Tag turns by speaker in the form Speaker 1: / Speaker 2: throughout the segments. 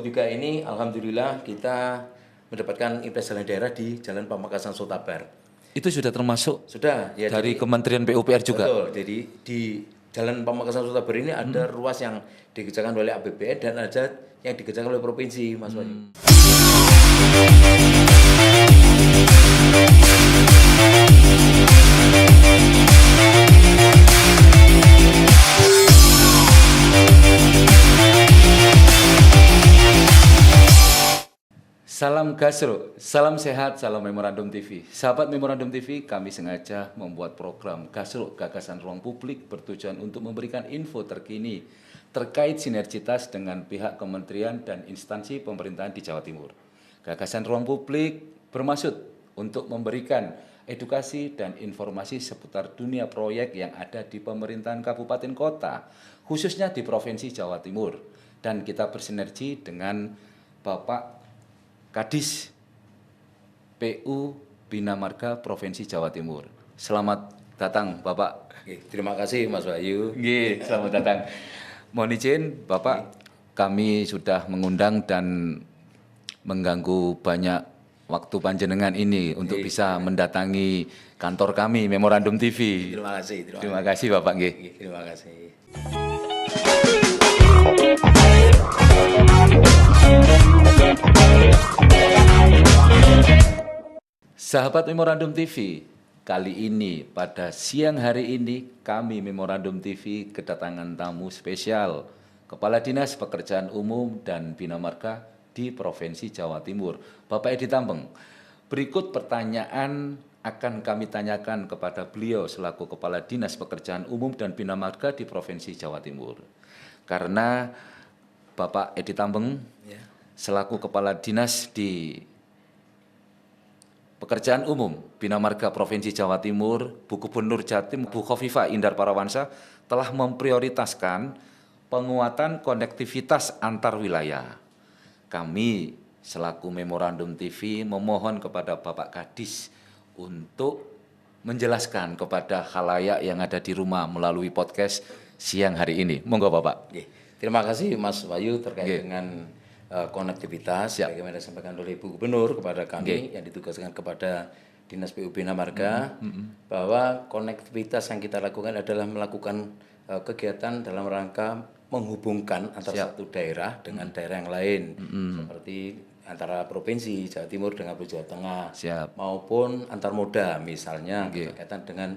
Speaker 1: 2023 ini alhamdulillah kita mendapatkan impresi jalan daerah di Jalan Pamekasan Sotabar.
Speaker 2: Itu sudah termasuk
Speaker 1: Sudah ya,
Speaker 2: dari
Speaker 1: jadi,
Speaker 2: Kementerian PUPR juga?
Speaker 1: betul, jadi di Jalan Pamekasan Sotabar ini ada ruas yang dikerjakan oleh APBN dan ada yang dikerjakan oleh provinsi, Mas Wahyu.
Speaker 2: Salam Gasro, salam sehat, salam Memorandum TV. Sahabat Memorandum TV, kami sengaja membuat program Gasro Gagasan Ruang Publik bertujuan untuk memberikan info terkini terkait sinergitas dengan pihak kementerian dan instansi pemerintahan di Jawa Timur. Gagasan Ruang Publik bermaksud untuk memberikan edukasi dan informasi seputar dunia proyek yang ada di pemerintahan kabupaten kota, khususnya di Provinsi Jawa Timur. Dan kita bersinergi dengan Bapak Kadis PU Bina Marga Provinsi Jawa Timur. Selamat datang Bapak.
Speaker 1: Terima kasih Mas Wahyu.
Speaker 2: Selamat datang. Mohon izin Bapak, kami sudah mengundang dan mengganggu banyak waktu panjenengan ini untuk bisa mendatangi kantor kami Memorandum TV.
Speaker 1: Terima kasih.
Speaker 2: Terima kasih Bapak.
Speaker 1: Terima kasih.
Speaker 2: Sahabat Memorandum TV, kali ini pada siang hari ini kami Memorandum TV kedatangan tamu spesial Kepala Dinas Pekerjaan Umum dan Bina Marga di Provinsi Jawa Timur, Bapak Edi Tambeng. Berikut pertanyaan akan kami tanyakan kepada beliau selaku Kepala Dinas Pekerjaan Umum dan Bina Marga di Provinsi Jawa Timur. Karena Bapak Edi Tambeng selaku Kepala Dinas di Pekerjaan Umum Bina Marga Provinsi Jawa Timur, Bu Gubernur Jatim Bu Khofifah Indar Parawansa telah memprioritaskan penguatan konektivitas antar wilayah. Kami selaku Memorandum TV memohon kepada Bapak Kadis untuk menjelaskan kepada khalayak yang ada di rumah melalui podcast siang hari ini. Monggo Bapak.
Speaker 1: Terima kasih Mas Wahyu terkait dengan konektivitas bagaimana disampaikan oleh Ibu Gubernur kepada kami yang ditugaskan kepada Dinas PU Bina Marga bahwa konektivitas yang kita lakukan adalah melakukan kegiatan dalam rangka menghubungkan antara satu daerah dengan daerah yang lain seperti antara provinsi Jawa Timur dengan Jawa Tengah maupun antar moda misalnya berkaitan dengan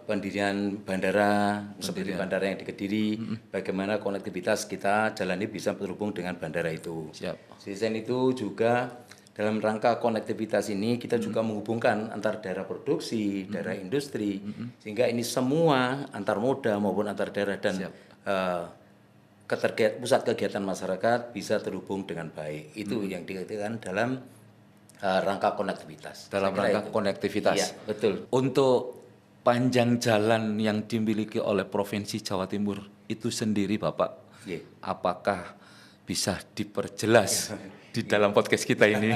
Speaker 1: pendirian bandara seperti bandara yang di Kediri, bagaimana konektivitas kita jalani bisa terhubung dengan bandara itu. Selain itu juga dalam rangka konektivitas ini kita juga menghubungkan antar daerah produksi, daerah industri, sehingga ini semua antar moda maupun antar daerah dan pusat kegiatan masyarakat bisa terhubung dengan baik. Itu yang dikatakan dalam rangka konektivitas.
Speaker 2: Dalam rangka konektivitas.
Speaker 1: Iya, betul.
Speaker 2: Untuk panjang jalan yang dimiliki oleh Provinsi Jawa Timur itu sendiri Bapak, apakah bisa diperjelas di dalam podcast kita ini?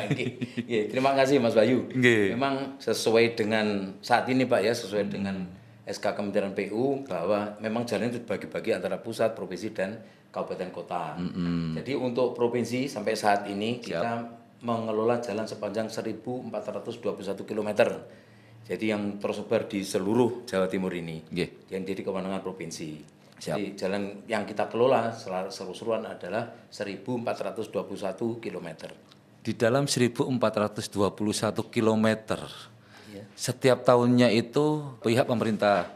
Speaker 1: Terima kasih Mas Bayu. Memang sesuai dengan saat ini Pak ya, sesuai dengan SK Kementerian PU bahwa memang jalan itu dibagi-bagi antara pusat, provinsi dan kabupaten kota. Jadi untuk provinsi sampai saat ini kita mengelola jalan sepanjang 1.421 km. Jadi yang tersebar di seluruh Jawa Timur ini, yang jadi kewenangan provinsi. Jadi jalan yang kita kelola seluruhan adalah 1.421 km.
Speaker 2: Di dalam 1.421 km, setiap tahunnya itu pihak pemerintah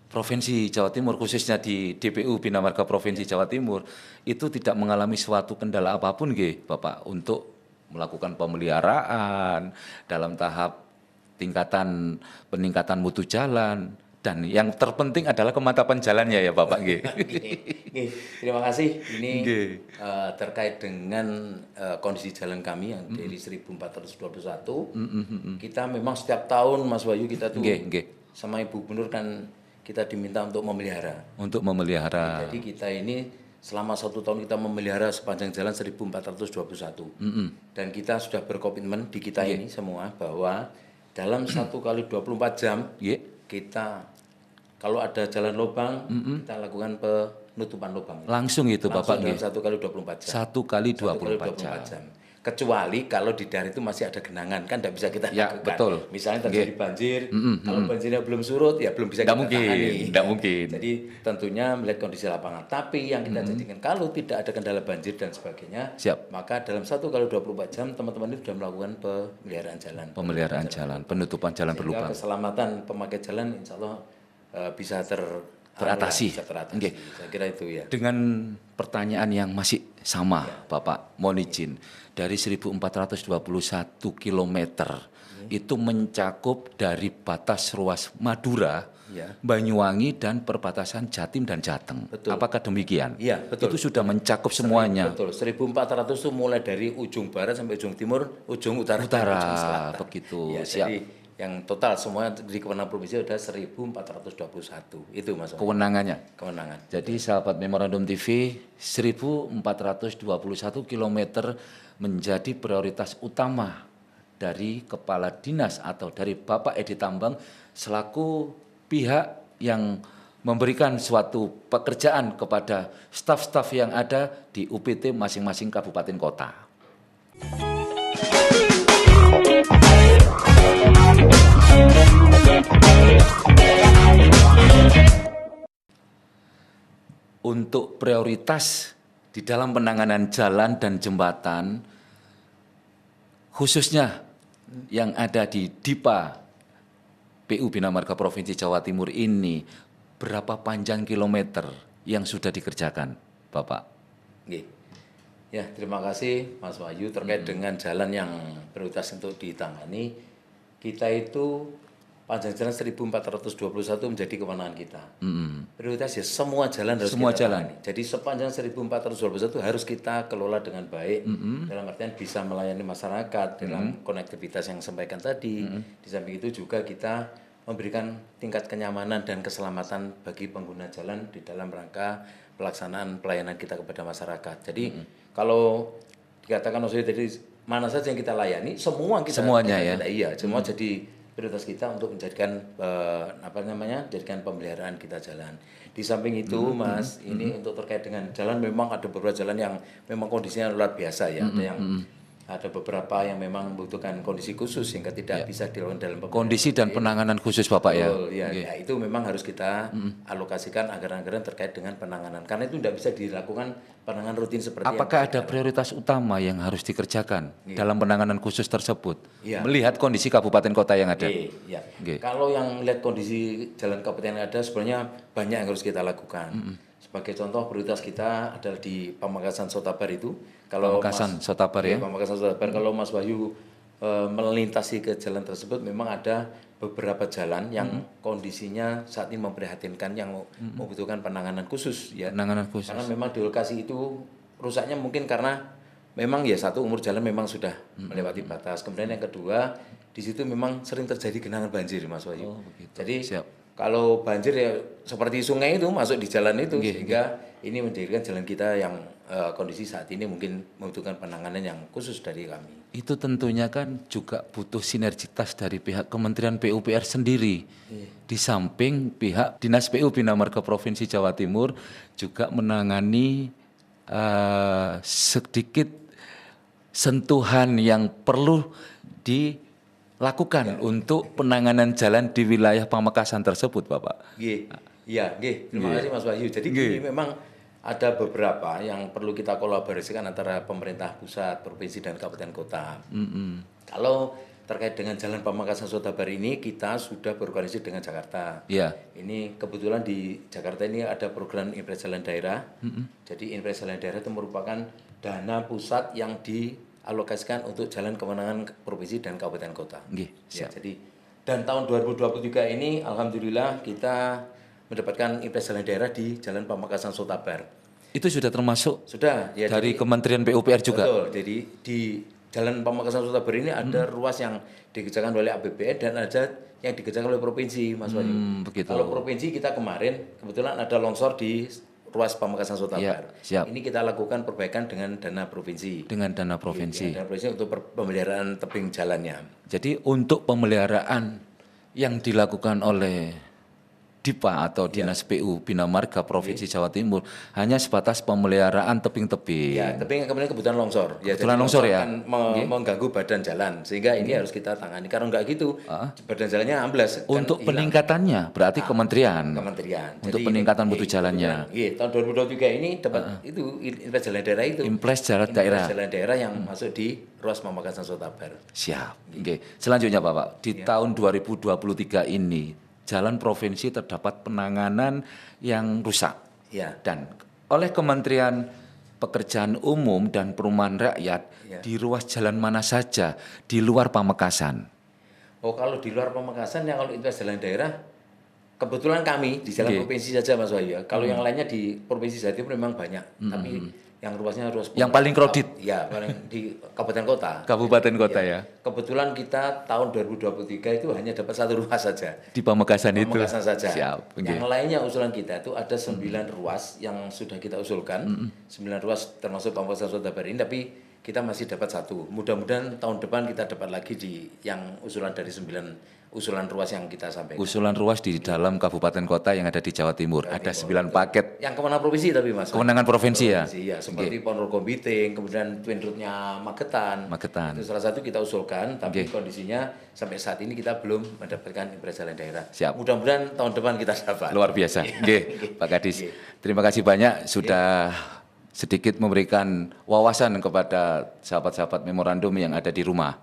Speaker 2: Provinsi Jawa Timur, khususnya di DPU Bina Marga Provinsi Jawa Timur, itu tidak mengalami suatu kendala apapun, Bapak, untuk melakukan pemeliharaan dalam tahap peningkatan mutu jalan, dan yang terpenting adalah kemantapan jalannya ya Bapak.
Speaker 1: Terima kasih. Ini terkait dengan kondisi jalan kami yang dari 1.421. Kita memang setiap tahun Mas Wahyu kita tuh sama Ibu Gubernur kan kita diminta untuk memelihara. Jadi kita ini selama 1 tahun kita memelihara sepanjang jalan 1.421. Dan kita sudah berkomitmen di kita ini semua bahwa dalam 1 kali 24 jam kita kalau ada jalan lubang kita lakukan penutupan lubang.
Speaker 2: Langsung itu
Speaker 1: langsung
Speaker 2: Bapak.
Speaker 1: dalam 1 kali 24 jam.
Speaker 2: 1 kali 24 jam.
Speaker 1: Kecuali kalau di daerah itu masih ada genangan, kan tidak bisa kita lakukan.
Speaker 2: Betul.
Speaker 1: Misalnya terjadi banjir, kalau banjirnya belum surut ya belum bisa kita tangani.
Speaker 2: Tidak mungkin.
Speaker 1: Jadi tentunya melihat kondisi lapangan. Tapi yang kita jadikan kalau tidak ada kendala banjir dan sebagainya, maka dalam 1 kali 24 jam teman-teman itu sudah melakukan pemeliharaan jalan.
Speaker 2: Pemeliharaan jalan, penutupan jalan berlubang.
Speaker 1: Keselamatan pemakai jalan insya Allah bisa
Speaker 2: teratasi.
Speaker 1: Okay. Saya kira itu ya.
Speaker 2: Dengan pertanyaan yang masih sama, Bapak, mohon izin. Dari 1421 km itu mencakup dari batas ruas Madura, Banyuwangi, dan perbatasan Jatim dan Jateng.
Speaker 1: Betul.
Speaker 2: Apakah demikian?
Speaker 1: Iya, betul.
Speaker 2: Itu sudah mencakup semuanya.
Speaker 1: Betul. 1400 itu mulai dari ujung barat sampai ujung timur, ujung utara, ujung selatan.
Speaker 2: Begitu.
Speaker 1: Ya,
Speaker 2: siap.
Speaker 1: Jadi yang total semua di kewenangan provinsi ada 1421. Itu Mas.
Speaker 2: Kewenangan. Jadi sahabat Memorandum TV, 1421 km menjadi prioritas utama dari Kepala Dinas atau dari Bapak Edi Tambang selaku pihak yang memberikan suatu pekerjaan kepada staf-staf yang ada di UPT masing-masing kabupaten kota. Untuk prioritas di dalam penanganan jalan dan jembatan, khususnya yang ada di DIPA PU Bina Marga Provinsi Jawa Timur ini, berapa panjang kilometer yang sudah dikerjakan, Bapak?
Speaker 1: Ya, terima kasih Mas Wahyu. Terkait dengan jalan yang prioritas untuk ditangani, kita itu panjang jalan 1421 menjadi kewenangan kita. Prioritas ya semua jalan harus kita tangani. Jadi sepanjang 1421 harus kita kelola dengan baik, dalam artian bisa melayani masyarakat dalam konektivitas yang sampaikan tadi. Di samping itu juga kita memberikan tingkat kenyamanan dan keselamatan bagi pengguna jalan di dalam rangka pelaksanaan pelayanan kita kepada masyarakat. Jadi kalau dikatakan tadi mana saja yang kita layani, semua kita
Speaker 2: semuanya
Speaker 1: semua jadi prioritas kita untuk menjadikan jadikan pemeliharaan kita jalan. Di samping itu, Mas, ini untuk terkait dengan jalan memang ada beberapa jalan yang memang kondisinya luar biasa ya. Ada beberapa yang memang membutuhkan kondisi khusus sehingga tidak bisa dilakukan dalam pemeliharaan.
Speaker 2: Kondisi dan penanganan khusus Bapak ya.
Speaker 1: Ya, itu memang harus kita alokasikan anggaran-anggaran terkait dengan penanganan. Karena itu tidak bisa dilakukan penanganan rutin seperti
Speaker 2: apakah ada prioritas utama yang harus dikerjakan dalam penanganan khusus tersebut? Melihat kondisi kabupaten kota yang ada.
Speaker 1: Kalau yang melihat kondisi jalan kabupaten yang ada sebenarnya banyak yang harus kita lakukan. Sebagai contoh prioritas kita adalah di Pamekasan Sotabar itu.
Speaker 2: Pamekasan Sotabar ya.
Speaker 1: Pamekasan Sotabar. Kalau Mas Wahyu melintasi ke jalan tersebut memang ada beberapa jalan yang kondisinya saat ini memprihatinkan yang membutuhkan penanganan khusus ya.
Speaker 2: Penanganan khusus.
Speaker 1: Karena memang di lokasi itu rusaknya mungkin karena memang ya satu umur jalan memang sudah melewati batas. Kemudian yang kedua di situ memang sering terjadi genangan banjir Mas Wahyu. Jadi kalau banjir ya seperti sungai itu masuk di jalan itu sehingga ini menjadikan jalan kita yang kondisi saat ini mungkin membutuhkan penanganan yang khusus dari kami.
Speaker 2: Itu tentunya kan juga butuh sinergitas dari pihak Kementerian PUPR sendiri. Di samping pihak Dinas PU Bina Marga Provinsi Jawa Timur juga menangani sedikit sentuhan yang perlu dilakukan untuk penanganan jalan di wilayah Pamekasan tersebut, Bapak.
Speaker 1: Terima kasih Mas Wahyu. Jadi ini memang ada beberapa yang perlu kita kolaborasikan antara pemerintah pusat, provinsi, dan kabupaten kota. Kalau terkait dengan jalan Pamekasan Sotabar ini, kita sudah berkoordinasi dengan Jakarta. Ini kebetulan di Jakarta ini ada program Impres Jalan Daerah. Jadi Impres Jalan Daerah itu merupakan dana pusat yang dialokasikan untuk jalan kewenangan provinsi dan kabupaten kota. Jadi dan tahun 2023 ini alhamdulillah kita mendapatkan Impres Jalan Daerah di Jalan Pamekasan Sotabar.
Speaker 2: Itu sudah termasuk
Speaker 1: ya,
Speaker 2: dari Kementerian PUPR juga?
Speaker 1: Betul, jadi di Jalan Pamekasan Sotabar ini ada ruas yang dikerjakan oleh APBN dan ada yang dikerjakan oleh provinsi, Mas Wahyu. Kalau provinsi kita kemarin kebetulan ada longsor di ruas Pamekasan Sotabar. Ini kita lakukan perbaikan dengan dana provinsi.
Speaker 2: Dengan dana provinsi.
Speaker 1: Dana provinsi untuk pemeliharaan tebing jalannya.
Speaker 2: Jadi untuk pemeliharaan yang dilakukan oleh DIPA atau Dinas PU Bina Marga Provinsi Jawa Timur hanya sebatas pemeliharaan tebing-tebing.
Speaker 1: Ya, tapi kemudian kebetulan longsor.
Speaker 2: Kebetulan longsor ya.
Speaker 1: Kan mengganggu badan jalan, sehingga ini harus kita tangani. Kalau enggak gitu, badan jalannya amblas.
Speaker 2: Untuk
Speaker 1: kan
Speaker 2: peningkatannya berarti kementerian.
Speaker 1: Jadi
Speaker 2: Untuk peningkatan mutu jalannya.
Speaker 1: Iya, tahun 2023 ini dapat itu impres jalan daerah itu.
Speaker 2: Impres jalan daerah.
Speaker 1: Jalan daerah yang masuk di ruas Pamekasan Sotabar.
Speaker 2: Siap. Oke. Selanjutnya Bapak, di tahun 2023 ini jalan provinsi terdapat penanganan yang rusak.
Speaker 1: Ya.
Speaker 2: Dan oleh Kementerian Pekerjaan Umum dan Perumahan Rakyat di ruas jalan mana saja di luar Pamekasan?
Speaker 1: Oh, kalau di luar Pamekasan ya kalau impres jalan daerah kebetulan kami di jalan provinsi saja Mas Wahyu. Kalau yang lainnya di provinsi Jawa Timur memang banyak, tapi yang ruasnya ruas
Speaker 2: yang paling kredit.
Speaker 1: Ya, paling di kabupaten kota.
Speaker 2: Kabupaten kota ya.
Speaker 1: Kebetulan kita tahun 2023 itu hanya dapat 1 ruas saja.
Speaker 2: Di Pamekasan itu.
Speaker 1: Pamekasan saja.
Speaker 2: Siap.
Speaker 1: Yang lainnya usulan kita itu ada 9 ruas yang sudah kita usulkan. 9 ruas termasuk Pamekasan Sotabar ini, tapi kita masih dapat 1. Mudah-mudahan tahun depan kita dapat lagi di yang usulan dari 9 usulan ruas yang kita sampaikan.
Speaker 2: Usulan ruas di dalam kabupaten kota yang ada di Jawa Timur. Ada 9 paket.
Speaker 1: Yang kewenangan provinsi tapi Mas.
Speaker 2: Kewenangan provinsi ya.
Speaker 1: Iya, seperti Ponorogo Biting, kemudian Twin Route-nya Magetan. Itu salah satu kita usulkan, tapi kondisinya sampai saat ini kita belum mendapatkan impres jalan daerah.
Speaker 2: Siap.
Speaker 1: Mudah-mudahan tahun depan kita dapat.
Speaker 2: Luar biasa. Nggih, Pak Kadis. Terima kasih banyak sudah sedikit memberikan wawasan kepada sahabat-sahabat memorandum yang ada di rumah.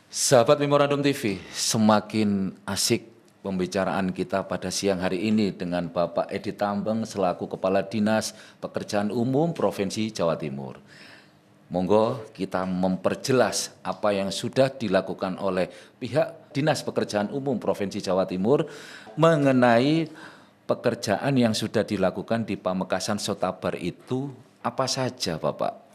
Speaker 2: Sahabat Memorandum TV, semakin asik pembicaraan kita pada siang hari ini dengan Bapak Edi Tambeng selaku Kepala Dinas Pekerjaan Umum Provinsi Jawa Timur. Monggo kita memperjelas apa yang sudah dilakukan oleh pihak Dinas Pekerjaan Umum Provinsi Jawa Timur mengenai pekerjaan yang sudah dilakukan di Pamekasan Sotabar itu apa saja Bapak?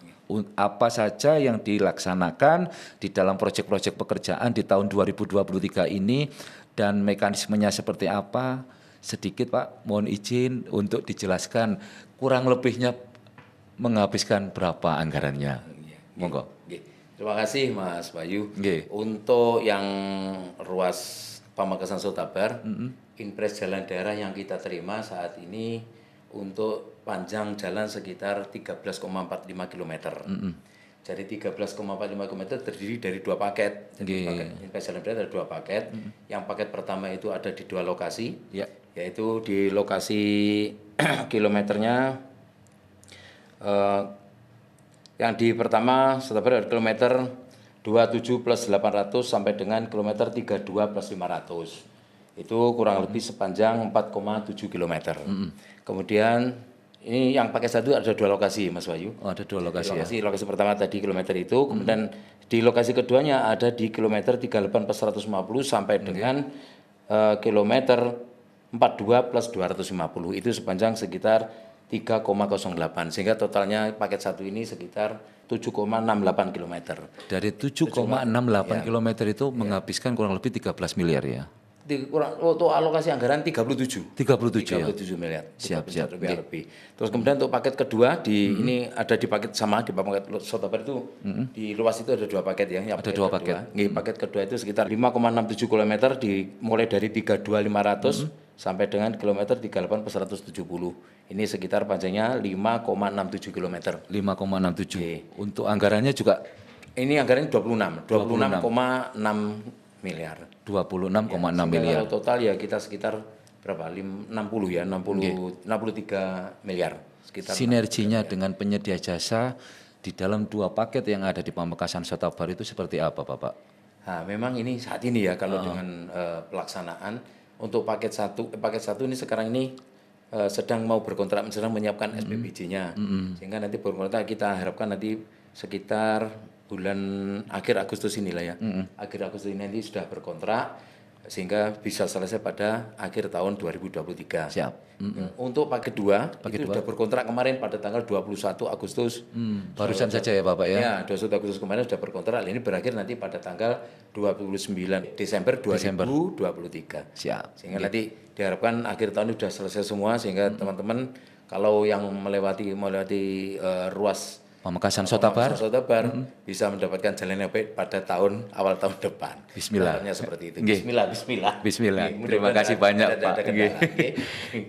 Speaker 2: Apa saja yang dilaksanakan di dalam proyek-proyek pekerjaan di tahun 2023 ini dan mekanismenya seperti apa? Sedikit Pak, mohon izin untuk dijelaskan kurang lebihnya menghabiskan berapa anggarannya. Monggo.
Speaker 1: Terima kasih Mas Bayu. Untuk yang ruas Pamekasan Sotabar, impres jalan daerah yang kita terima saat ini untuk panjang jalan sekitar 13,45 km. Jadi 13,45 km terdiri dari 2 paket. Jadi impres jalan daerah ada 2 paket. Yang paket pertama itu ada di 2 lokasi, yaitu di lokasi kilometernya yang di pertama Sotabar kilometer 27 plus 800 sampai dengan kilometer 32 plus 500. Itu kurang lebih sepanjang 4,7 km. Kemudian ini yang pakai satu ada 2 lokasi Mas Wahyu.
Speaker 2: Oh, ada 2 lokasi ya.
Speaker 1: Lokasi pertama tadi kilometer itu, kemudian di lokasi keduanya ada di kilometer 38 plus 150 sampai dengan kilometer 42 plus 250. Itu sepanjang sekitar 3,08 sehingga totalnya paket satu ini sekitar 7,68 km.
Speaker 2: Dari 7,68 km itu menghabiskan kurang lebih 13 miliar ya.
Speaker 1: Untuk alokasi anggaran 37 miliar.
Speaker 2: Siap.
Speaker 1: Lebih. Terus kemudian untuk paket kedua ini ada di paket sama di paket Sotabar itu di luas itu ada 2 paket ya.
Speaker 2: Ada 2 paket.
Speaker 1: Paket kedua itu sekitar 5,67 km mulai dari 32.500 sampai dengan kilometer 38 per 170. Ini sekitar panjangnya 5,67 km.
Speaker 2: 5,67. Untuk anggarannya juga
Speaker 1: ini anggarannya 26,6 miliar.
Speaker 2: 26,6 miliar.
Speaker 1: Kalau total ya kita sekitar berapa? 63 miliar sekitar.
Speaker 2: Sinerginya dengan penyedia jasa di dalam 2 paket yang ada di Pamekasan Sotabar itu seperti apa, Bapak?
Speaker 1: Nah, memang ini saat ini ya kalau dengan pelaksanaan untuk paket satu ini sekarang ini sedang mau berkontrak, sedang menyiapkan SPBJ-nya. Sehingga nanti berkontrak kita harapkan nanti sekitar bulan akhir Agustus inilah ya. Akhir Agustus ini nanti sudah berkontrak sehingga bisa selesai pada akhir tahun 2023.
Speaker 2: Siap.
Speaker 1: Untuk paket 2 itu sudah berkontrak kemarin pada tanggal 21 Agustus.
Speaker 2: Barusan saja ya Bapak ya.
Speaker 1: Ya, 21 Agustus kemarin sudah berkontrak. Ini berakhir nanti pada tanggal 29 Desember 2023.
Speaker 2: Siap.
Speaker 1: Sehingga nanti diharapkan akhir tahun sudah selesai semua sehingga teman-teman kalau yang melewati ruas
Speaker 2: Pamekasan Sotabar
Speaker 1: bisa mendapatkan jalan yang baik pada awal tahun depan.
Speaker 2: Bismillah.
Speaker 1: Harapannya seperti itu.
Speaker 2: Nggih.
Speaker 1: Bismillah.
Speaker 2: Terima kasih banyak Pak.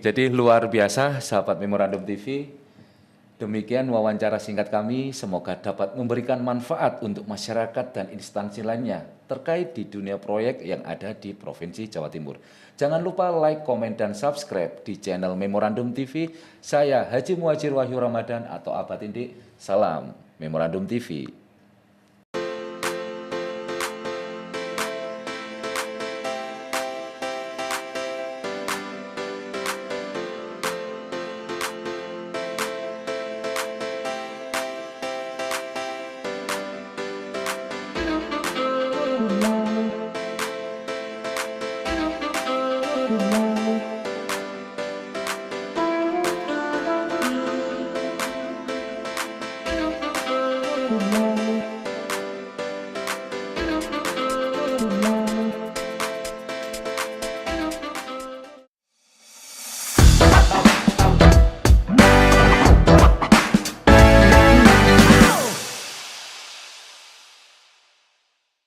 Speaker 2: Jadi luar biasa sahabat Memorandum TV. Demikian wawancara singkat kami, semoga dapat memberikan manfaat untuk masyarakat dan instansi lainnya terkait di dunia proyek yang ada di Provinsi Jawa Timur. Jangan lupa like, komen, dan subscribe di channel Memorandum TV. Saya Haji Muhajir Wahyu Ramadan atau Abad Indik. Salam Memorandum TV.